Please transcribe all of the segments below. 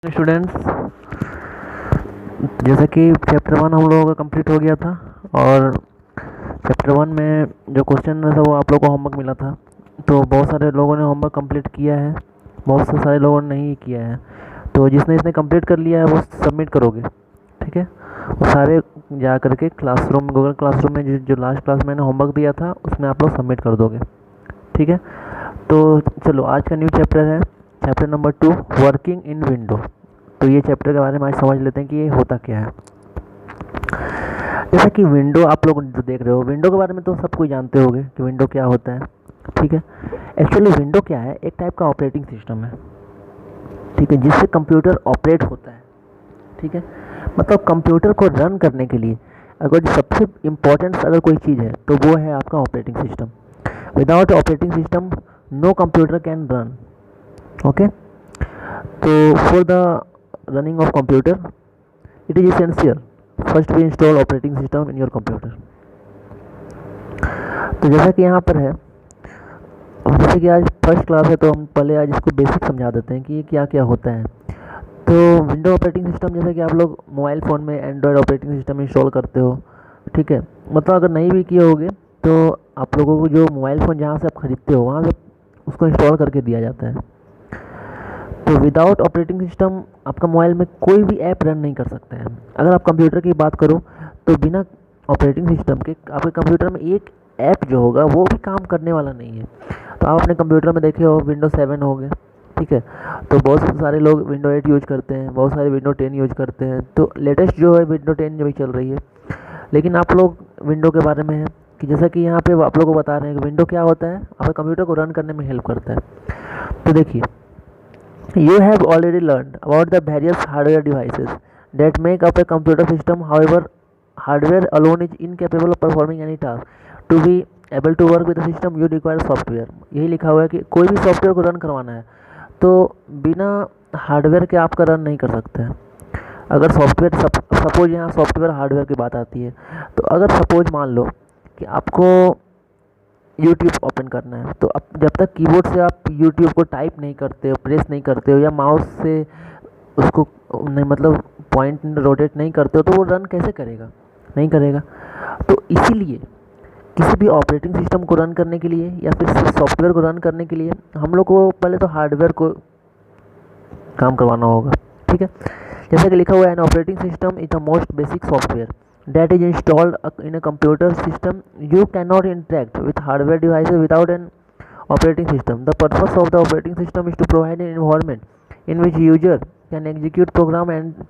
Students, जैसा कि chapter 1 हम लोगों का कंप्लीट हो गया था और चैप्टर 1 में जो क्वेश्चन था वो आप लोगों को होमवर्क मिला था। तो बहुत सारे लोगों ने होमवर्क कंप्लीट किया है, बहुत से सारे लोगों ने नहीं किया है। तो जिसने इसने कंप्लीट कर लिया है वो सबमिट करोगे, ठीक है। वो सारे जा करके क्लासरूम गूगल क्लासरूम में जो लास्ट क्लास मैंने होमवर्क दिया था उसमें आप लोग सबमिट कर दोगे, ठीक है। तो चलो आज का न्यू चैप्टर है chapter number 2, working in window. तो ये चैप्टर के बारे में आज समझ लेते हैं कि ये होता क्या है। जैसा कि विंडो आप लोग जो देख रहे हो, विंडो के बारे में तो सब कोई जानते होंगे कि विंडो क्या होता है, ठीक है। एक्चुअली विंडो क्या है, एक टाइप का ऑपरेटिंग सिस्टम है, ठीक है, जिससे कंप्यूटर ऑपरेट होता है, ठीक है। मतलब कंप्यूटर को रन करने के लिए अगर सबसे इम्पोर्टेंट अगर कोई चीज़ है तो वो है आपका operating system. Without operating system no computer can run, okay. तो for the running of computer it is essential first we install operating system in your computer। तो जैसा कि यहाँ पर है, जैसे कि आज फर्स्ट क्लास है तो हम पहले आज इसको बेसिक समझा देते हैं कि ये क्या क्या होता है। तो विंडो ऑपरेटिंग सिस्टम, जैसे कि आप लोग मोबाइल फ़ोन में एंड्रॉयड ऑपरेटिंग सिस्टम इंस्टॉल करते हो, ठीक है। मतलब अगर नहीं भी किए होगे तो आप लोगों को जो मोबाइल फ़ोन जहाँ से आप ख़रीदते हो वहाँ से उसको इंस्टॉल करके दिया जाता है। तो विदाउट ऑपरेटिंग सिस्टम आपका मोबाइल में कोई भी ऐप रन नहीं कर सकता है। अगर आप कंप्यूटर की बात करो तो बिना ऑपरेटिंग सिस्टम के आपके कंप्यूटर में एक ऐप जो होगा वो भी काम करने वाला नहीं है। तो आप अपने कंप्यूटर में देखे हो विंडो 7 हो गए, ठीक है। तो बहुत सारे लोग विंडो 8 यूज करते हैं, बहुत सारे विंडो 10 यूज करते हैं। तो लेटेस्ट जो है विंडो 10 जो भी चल रही है। लेकिन आप लोग विंडो के बारे में है कि जैसा कि यहाँ पे आप लोगों को बता रहे हैं कि विंडो क्या होता है, आपके कंप्यूटर को रन करने में हेल्प करता है। तो देखिए, you have already learned about the various hardware devices that make up a computer system. However, hardware alone is incapable of performing any task. To be able to work with the system, you require software। यही लिखा हुआ है कि कोई भी software को run करवाना है तो बिना हार्डवेयर के आपका रन नहीं कर सकते हैं। अगर सॉफ्टवेयर सपोज यहाँ सॉफ्टवेयर हार्डवेयर की बात आती है, तो अगर सपोज मान लो कि आपको यूट्यूब ओपन करना है, तो अब जब तक कीबोर्ड से आप यूट्यूब को टाइप नहीं करते हो, प्रेस नहीं करते हो, या माउस से उसको नहीं मतलब पॉइंट रोटेट नहीं करते हो, तो वो रन कैसे करेगा, नहीं करेगा। तो इसीलिए किसी भी ऑपरेटिंग सिस्टम को रन करने के लिए या फिर सॉफ्टवेयर को रन करने के लिए हम लोग को पहले तो हार्डवेयर को काम करवाना होगा, ठीक है। जैसा कि लिखा हुआ है, an operating system is the most basic software that is installed in a computer system. You cannot interact with hardware devices without an operating system. The purpose of the operating system is to provide an environment in which user can execute program and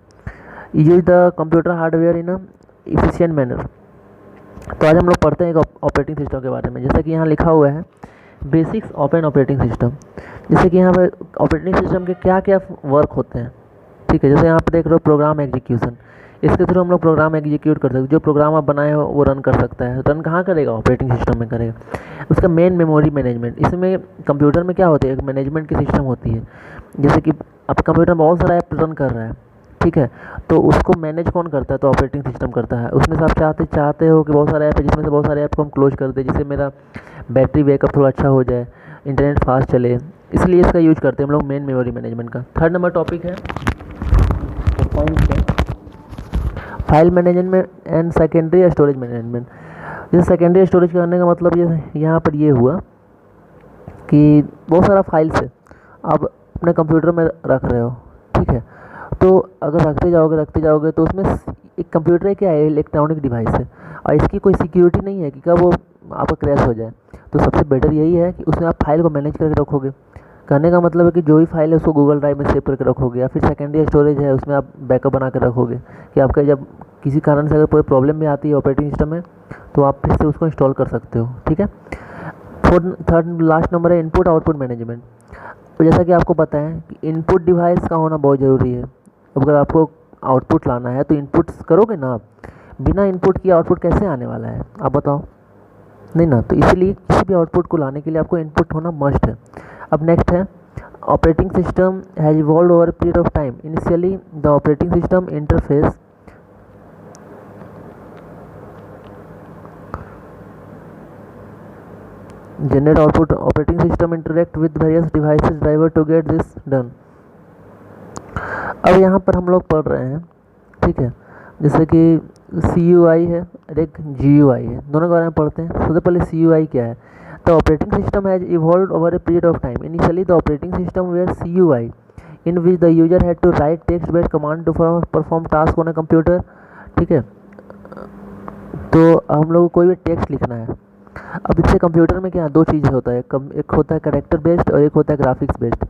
use the computer hardware in a efficient manner। तो आज हम लोग पढ़ते हैं एक operating system के बारे में। जैसे कि यहाँ लिखा हुआ है basics of an operating system. जैसे कि यहाँ पर ऑपरेटिंग सिस्टम के क्या क्या वर्क होते हैं, ठीक है। जैसे यहाँ पर देख रहे हो प्रोग्राम एग्जीक्यूशन, इसके थ्रू हम लोग प्रोग्राम एग्जीक्यूट कर सकते हैं। जो प्रोग्राम आप बनाए हो वो रन कर सकता है। रन कहाँ करेगा, ऑपरेटिंग सिस्टम में करेगा। उसका मेन मेमोरी मैनेजमेंट, इसमें कंप्यूटर में क्या होती है, एक मैनेजमेंट की सिस्टम होती है। जैसे कि आपके कंप्यूटर में बहुत सारा ऐप रन कर रहा है, ठीक है, तो उसको मैनेज कौन करता है, तो ऑपरेटिंग सिस्टम करता है। उसमें से आप चाहते हो कि बहुत सारे ऐप है जिसमें से बहुत सारे ऐप को हम क्लोज कर दें, जिससे मेरा बैटरी बैकअप थोड़ा अच्छा हो जाए, इंटरनेट फास्ट चले, इसलिए इसका यूज करते हैं हम लोग मेन मेमोरी मैनेजमेंट का। थर्ड नंबर टॉपिक है file management and secondary storage management. जैसे सेकेंडरी स्टोरेज करने का मतलब ये यहाँ पर ये हुआ कि बहुत सारा फाइल्स है आप अपने कंप्यूटर में रख रहे हो, ठीक है। तो अगर रखते जाओगे तो उसमें एक कंप्यूटर क्या है, इलेक्ट्रॉनिक डिवाइस है और इसकी कोई सिक्योरिटी नहीं है कि कब वो आपका क्रैश हो जाए। तो सबसे बेटर यही है कि उसमें आप फाइल को मैनेज करके रखोगे। कहने का मतलब है कि जो भी फाइल है उसको गूगल ड्राइव में सेव करके रखोगे, या फिर सेकेंडरी स्टोरेज है उसमें आप बैकअप बना के रखोगे कि आपका जब किसी कारण से अगर कोई प्रॉब्लम भी आती है ऑपरेटिंग सिस्टम में तो आप फिर से उसको इंस्टॉल कर सकते हो, ठीक है। थर्ड लास्ट नंबर है इनपुट आउटपुट मैनेजमेंट। तो जैसा कि आपको पता है कि इनपुट डिवाइस का होना बहुत ज़रूरी है। अगर आपको आउटपुट लाना है तो इनपुट करोगे ना आप, बिना इनपुट की आउटपुट कैसे आने वाला है आप बताओ, नहीं ना। तो इसीलिए किसी भी आउटपुट को लाने के लिए आपको इनपुट होना मस्ट है। अब नेक्स्ट है operating system has evolve over period of time. Initially the operating system interface generate output. Operating system interact with various devices driver to get this done। अब यहाँ पर हम लोग पढ़ रहे हैं, ठीक है, जैसे कि CUI है और एक GUI है, दोनों के बारे में पढ़ते हैं। सबसे पहले CUI क्या है? The operating system has evolved over a period of time. Initially the operating system were CUI in which the user had to write text based command to perform task on a computer, ठीक है। तो हम लोग को कोई भी text लिखना है। अब इससे कंप्यूटर में क्या दो चीज़ें होता है, एक होता है कैरेक्टर बेस्ड और एक होता है ग्राफिक्स बेस्ड।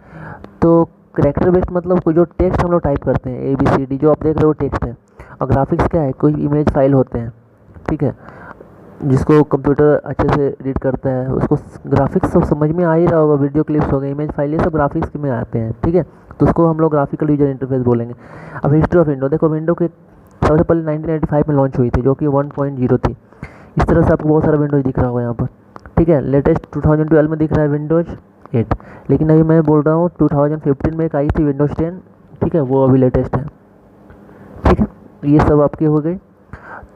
तो कैरेक्टर बेस्ड मतलब कोई जो टेक्स्ट हम लोग टाइप करते हैं ABCD जो आप देख रहे हो टेक्स्ट है, और ग्राफिक्स क्या है, कोई इमेज फाइल होते हैं, ठीक है, जिसको कंप्यूटर अच्छे से रीड करता है, उसको ग्राफिक्स सब समझ में आ ही रहा होगा, वीडियो क्लिप्स हो गए, इमेज फाइल, ये सब ग्राफिक्स में आते हैं, ठीक है। तो उसको हम लोग ग्राफिकल यूजर इंटरफेस बोलेंगे। अब हिस्ट्री ऑफ विंडो देखो, विंडो के सबसे पहले 1985 में लॉन्च हुई थी, जो कि 1.0 थी। इस तरह से आपको बहुत सारा विंडोज दिख रहा होगा यहाँ पर, ठीक है। लेटेस्ट 2012 में दिख रहा है विंडोज 8, लेकिन अभी मैं बोल रहा हूँ 2015 में एक आई थी विंडोज 10, ठीक है, वो अभी लेटेस्ट है, ठीक है। ये सब आपके हो गए।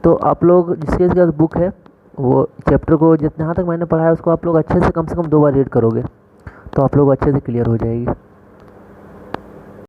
तो आप लोग जिसके पास बुक है वो चैप्टर को जितना तक मैंने पढ़ा है उसको आप लोग अच्छे से कम 2 बार रीड करोगे तो आप लोग अच्छे से क्लियर हो जाएगी।